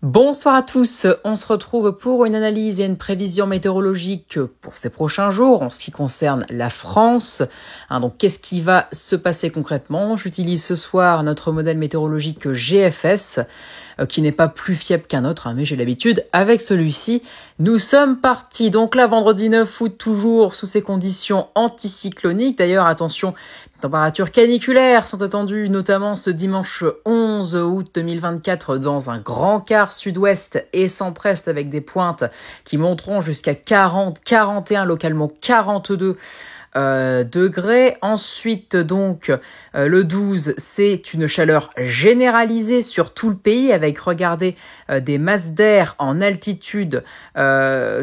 Bonsoir à tous, on se retrouve pour une analyse et une prévision météorologique pour ces prochains jours en ce qui concerne la France. Donc qu'est-ce qui va se passer concrètement? J'utilise ce soir notre modèle météorologique GFS qui n'est pas plus fiable qu'un autre, mais j'ai l'habitude avec celui-ci. Nous sommes partis donc là vendredi 9 août toujours sous ces conditions anticycloniques. D'ailleurs attention, les températures caniculaires sont attendues notamment ce dimanche 11 août 2024 dans un grand quart sud-ouest et centre-est avec des pointes qui monteront jusqu'à 40, 41, localement 42 degrés. Ensuite donc le 12 c'est une chaleur généralisée sur tout le pays avec regardez des masses d'air en altitude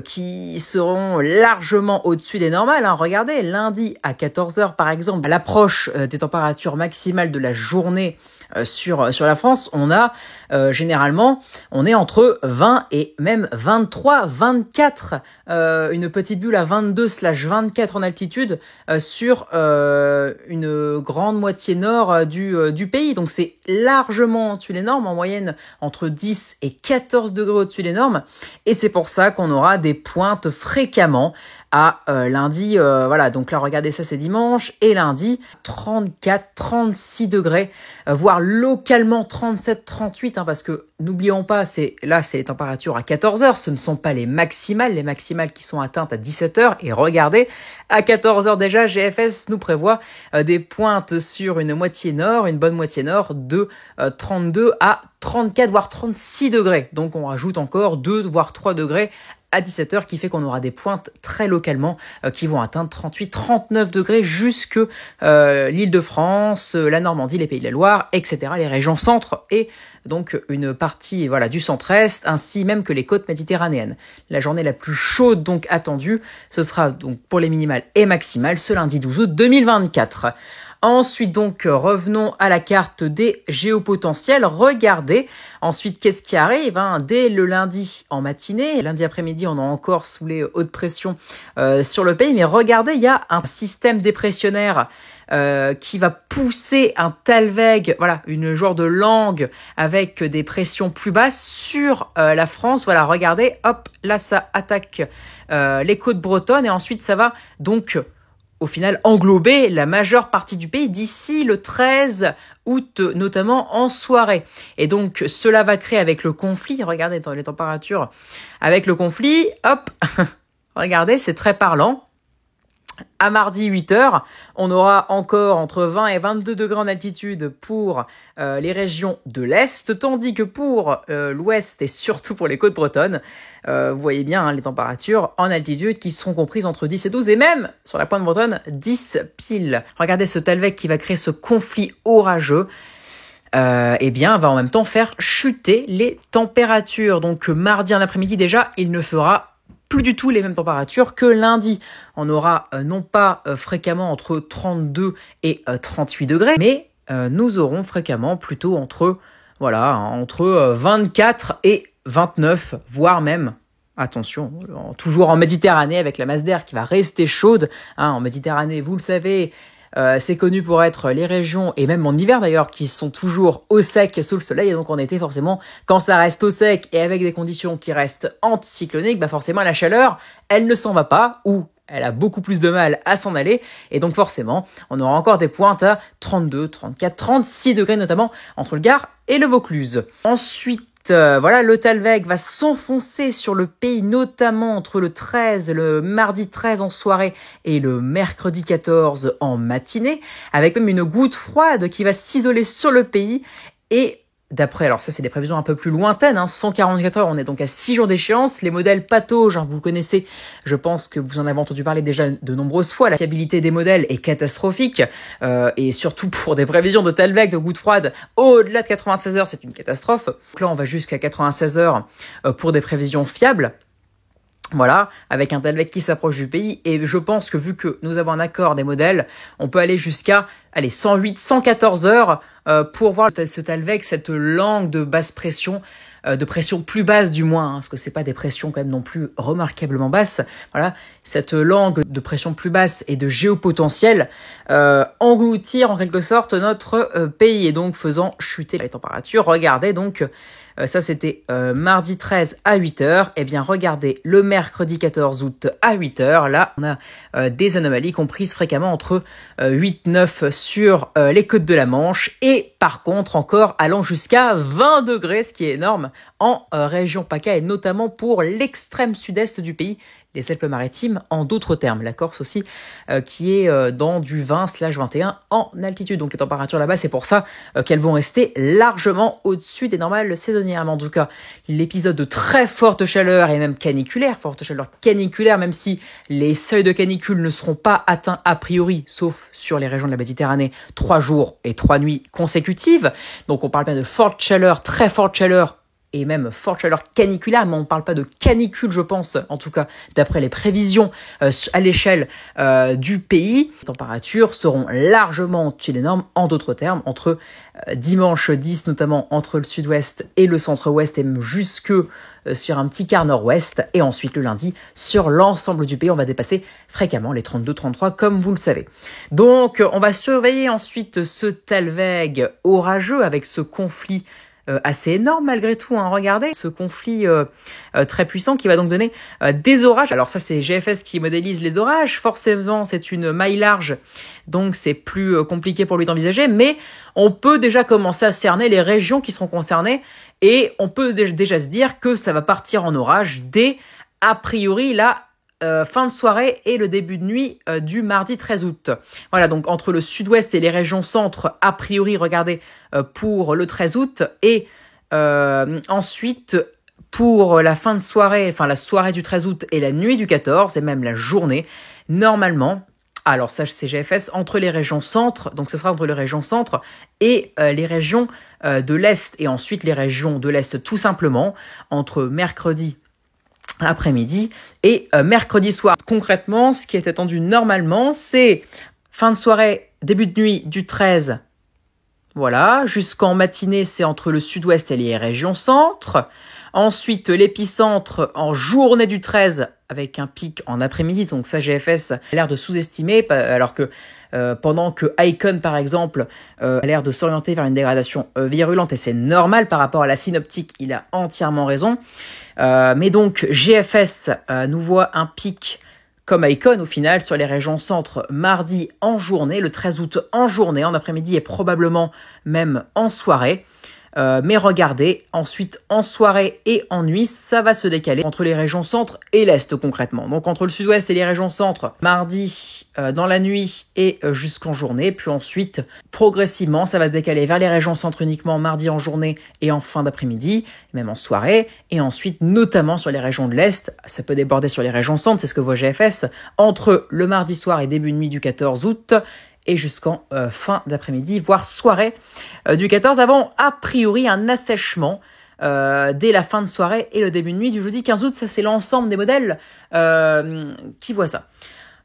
qui seront largement au-dessus des normales. Regardez lundi à 14h par exemple à l'approche des températures maximales de la journée sur la France, on a généralement on est entre 20 et même 23, 24, une petite bulle à 22/24 en altitude sur une grande moitié nord du pays. Donc c'est largement au-dessus des normes, en moyenne entre 10 et 14 degrés au-dessus des normes. Et c'est pour ça qu'on aura des pointes fréquemment à lundi. Voilà, donc là regardez ça c'est dimanche et lundi 34, 36 degrés, voire localement 37, 38, parce que n'oublions pas, c'est les températures à 14h, ce ne sont pas les maximales qui sont atteintes à 17h. Et regardez, à 14h déjà, GFS nous prévoit des pointes sur une moitié nord, une bonne moitié nord de 32 à 34, voire 36 degrés. Donc on rajoute encore 2, voire 3 degrés à 17h, qui fait qu'on aura des pointes très localement qui vont atteindre 38, 39 degrés jusque l'Île-de-France, la Normandie, les Pays de la Loire, etc., les régions centre et donc une partie du centre-est, ainsi même que les côtes méditerranéennes. La journée la plus chaude donc attendue, ce sera donc pour les minimales et maximales ce lundi 12 août 2024. Ensuite, donc, revenons à la carte des géopotentiels. Regardez, ensuite, qu'est-ce qui arrive dès le lundi en matinée. Lundi après-midi, on est encore sous les hautes pressions sur le pays. Mais regardez, il y a un système dépressionnaire qui va pousser un talweg, une genre de langue avec des pressions plus basses sur la France. Voilà, regardez, hop, là, ça attaque les côtes bretonnes et ensuite, ça va donc au final englober la majeure partie du pays d'ici le 13 août, notamment en soirée. Et donc, cela va créer avec le conflit, regardez dans les températures, avec le conflit, hop, regardez, c'est très parlant. À mardi 8h, on aura encore entre 20 et 22 degrés en altitude pour les régions de l'Est, tandis que pour l'Ouest et surtout pour les côtes bretonnes, vous voyez bien les températures en altitude qui seront comprises entre 10 et 12 et même sur la pointe bretonne 10 pile. Regardez ce talweg qui va créer ce conflit orageux. Va en même temps faire chuter les températures. Donc mardi en après-midi déjà, il ne fera plus du tout les mêmes températures que lundi. On aura non pas fréquemment entre 32 et 38 degrés, mais nous aurons fréquemment plutôt entre 24 et 29, voire même, attention, toujours en Méditerranée avec la masse d'air qui va rester chaude. En Méditerranée, vous le savez, c'est connu pour être les régions, et même en hiver d'ailleurs, qui sont toujours au sec sous le soleil. Et donc en été, forcément, quand ça reste au sec et avec des conditions qui restent anticycloniques, forcément la chaleur, elle ne s'en va pas, ou elle a beaucoup plus de mal à s'en aller. Et donc forcément, on aura encore des pointes à 32, 34, 36 degrés, notamment entre le Gard et le Vaucluse. Ensuite, le talweg va s'enfoncer sur le pays, notamment entre le mardi 13 en soirée et le mercredi 14 en matinée, avec même une goutte froide qui va s'isoler sur le pays. Et d'après, alors ça c'est des prévisions un peu plus lointaines, 144 heures, on est donc à 6 jours d'échéance. Les modèles patauges, vous connaissez, je pense que vous en avez entendu parler déjà de nombreuses fois. La fiabilité des modèles est catastrophique, et surtout pour des prévisions de talweg, de gouttes froides, au-delà de 96 heures, c'est une catastrophe. Donc là, on va jusqu'à 96 heures pour des prévisions fiables. Voilà, avec un talweg qui s'approche du pays. Et je pense que vu que nous avons un accord des modèles, on peut aller jusqu'à 108, 114 heures pour voir ce talweg, cette langue de basse pression, de pression plus basse du moins, parce que c'est pas des pressions quand même non plus remarquablement basses. Voilà, cette langue de pression plus basse et de géopotentiel engloutir en quelque sorte notre pays et donc faisant chuter les températures. Regardez donc Ça, c'était mardi 13 à 8h. Eh bien, regardez, le mercredi 14 août à 8h, là, on a des anomalies comprises fréquemment entre 8-9 sur les côtes de la Manche et par contre encore allant jusqu'à 20 degrés, ce qui est énorme, en région PACA et notamment pour l'extrême sud-est du pays, les Alpes-Maritimes en d'autres termes. La Corse aussi qui est dans du 20/21 en altitude. Donc les températures là-bas, c'est pour ça qu'elles vont rester largement au-dessus des normales saisonnières. Mais en tout cas, l'épisode de très forte chaleur et même caniculaire, forte chaleur caniculaire, même si les seuils de canicule ne seront pas atteints a priori, sauf sur les régions de la Méditerranée, 3 jours et 3 nuits consécutives. Donc on parle bien de forte chaleur, très forte chaleur, et même forte chaleur caniculaire, mais on ne parle pas de canicule, je pense, en tout cas, d'après les prévisions à l'échelle du pays. Les températures seront largement au-dessus des normes, en d'autres termes, entre dimanche 10, notamment entre le sud-ouest et le centre-ouest, et même jusque sur un petit quart nord-ouest, et ensuite le lundi, sur l'ensemble du pays, on va dépasser fréquemment les 32-33, comme vous le savez. Donc, on va surveiller ensuite ce Talweg orageux avec ce conflit assez énorme malgré tout, hein. Regardez ce conflit très puissant qui va donc donner des orages. Alors ça, c'est GFS qui modélise les orages, forcément c'est une maille large, donc c'est plus compliqué pour lui d'envisager, mais on peut déjà commencer à cerner les régions qui seront concernées et on peut déjà se dire que ça va partir en orage dès a priori là fin de soirée et le début de nuit du mardi 13 août. Voilà, donc entre le sud-ouest et les régions centre, a priori, regardez, pour le 13 août, et ensuite pour la fin de soirée, enfin la soirée du 13 août et la nuit du 14, et même la journée, normalement, alors ça c'est GFS, entre les régions centre, donc ce sera entre les régions centre et les régions de l'Est, et ensuite les régions de l'Est tout simplement, entre mercredi après-midi et mercredi soir. Concrètement, ce qui est attendu normalement, c'est fin de soirée, début de nuit du 13, voilà, jusqu'en matinée, c'est entre le sud-ouest et les régions centre. Ensuite, l'épicentre en journée du 13 avec un pic en après-midi. Donc ça, GFS a l'air de sous-estimer, alors que pendant que Icon, par exemple, a l'air de s'orienter vers une dégradation virulente, et c'est normal par rapport à la synoptique, il a entièrement raison. Mais donc, GFS nous voit un pic comme Icon au final sur les régions centre mardi en journée, le 13 août en journée, en après-midi et probablement même en soirée. Mais regardez, ensuite en soirée et en nuit, ça va se décaler entre les régions centre et l'est concrètement. Donc entre le sud-ouest et les régions centre, mardi dans la nuit et jusqu'en journée, puis ensuite progressivement ça va se décaler vers les régions centre uniquement mardi en journée et en fin d'après-midi, même en soirée, et ensuite notamment sur les régions de l'est, ça peut déborder sur les régions centre, c'est ce que voit GFS, entre le mardi soir et début de nuit du 14 août, et jusqu'en fin d'après-midi, voire soirée du 14, avant a priori un assèchement dès la fin de soirée et le début de nuit du jeudi 15 août. Ça, c'est l'ensemble des modèles qui voient ça.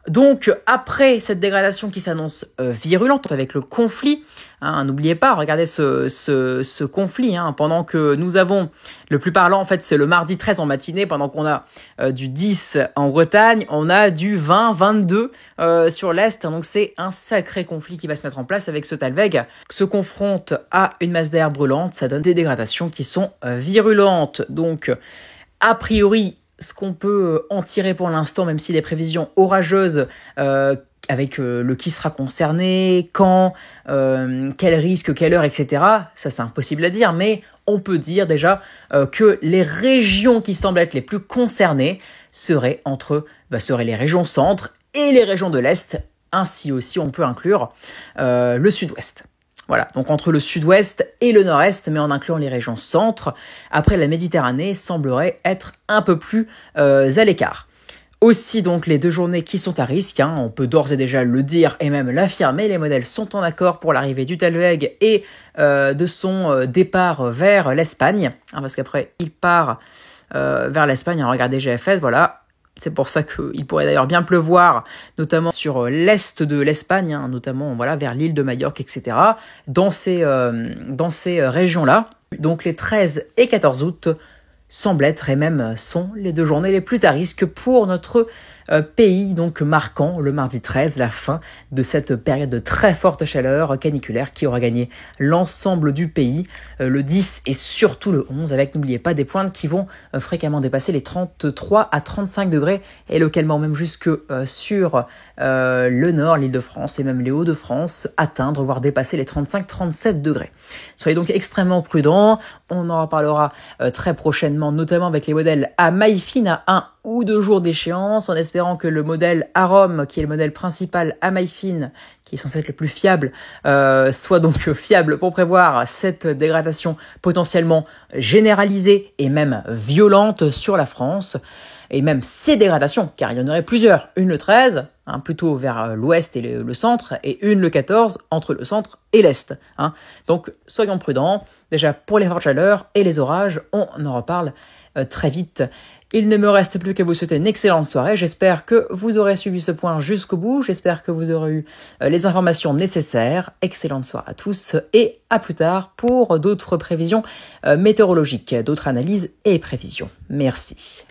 Donc, après cette dégradation qui s'annonce virulente avec le conflit, hein, n'oubliez pas, regardez ce conflit, hein, pendant que nous avons, le plus parlant en fait, c'est le mardi 13 en matinée, pendant qu'on a du 10 en Bretagne, on a du 20, 22 sur l'Est, hein, donc c'est un sacré conflit qui va se mettre en place avec ce Talweg, se confronte à une masse d'air brûlante, ça donne des dégradations qui sont virulentes. Donc, a priori, ce qu'on peut en tirer pour l'instant, même si les prévisions orageuses avec le qui sera concerné, quand, quel risque, quelle heure, etc., ça c'est impossible à dire, mais on peut dire déjà que les régions qui semblent être les plus concernées seraient les régions centre et les régions de l'Est, ainsi aussi on peut inclure le sud-ouest. Voilà, donc entre le sud-ouest et le nord-est, mais en incluant les régions centre. Après, la Méditerranée semblerait être un peu plus à l'écart. Aussi, donc, les 2 journées qui sont à risque, hein, on peut d'ores et déjà le dire et même l'affirmer, les modèles sont en accord pour l'arrivée du Talweg et de son départ vers l'Espagne, hein, parce qu'après, il part vers l'Espagne, hein, regardez GFS, voilà. C'est pour ça qu'il pourrait d'ailleurs bien pleuvoir, notamment sur l'est de l'Espagne, hein, notamment voilà vers l'île de Majorque, etc. Dans ces régions-là. Donc les 13 et 14 août, semblent être et même sont les 2 journées les plus à risque pour notre pays, donc marquant le mardi 13 la fin de cette période de très forte chaleur caniculaire qui aura gagné l'ensemble du pays le 10 et surtout le 11 avec, n'oubliez pas, des pointes qui vont fréquemment dépasser les 33 à 35 degrés et localement même jusque sur le nord, l'Île-de-France et même les Hauts-de-France atteindre voire dépasser les 35-37 degrés. Soyez donc extrêmement prudents, on en reparlera très prochainement, notamment avec les modèles à maille fine à 1 ou 2 jours d'échéance, en espérant que le modèle Arom, qui est le modèle principal à maille fine, qui est censé être le plus fiable, soit donc fiable pour prévoir cette dégradation potentiellement généralisée et même violente sur la France. Et même ces dégradations, car il y en aurait plusieurs. Une le 13, plutôt vers l'ouest et le centre, et une le 14, entre le centre et l'est. Donc soyons prudents, déjà pour les fortes chaleurs et les orages, on en reparle très vite. Il ne me reste plus qu'à vous souhaiter une excellente soirée. J'espère que vous aurez suivi ce point jusqu'au bout. J'espère que vous aurez eu les informations nécessaires. Excellente soirée à tous et à plus tard pour d'autres prévisions météorologiques, d'autres analyses et prévisions. Merci.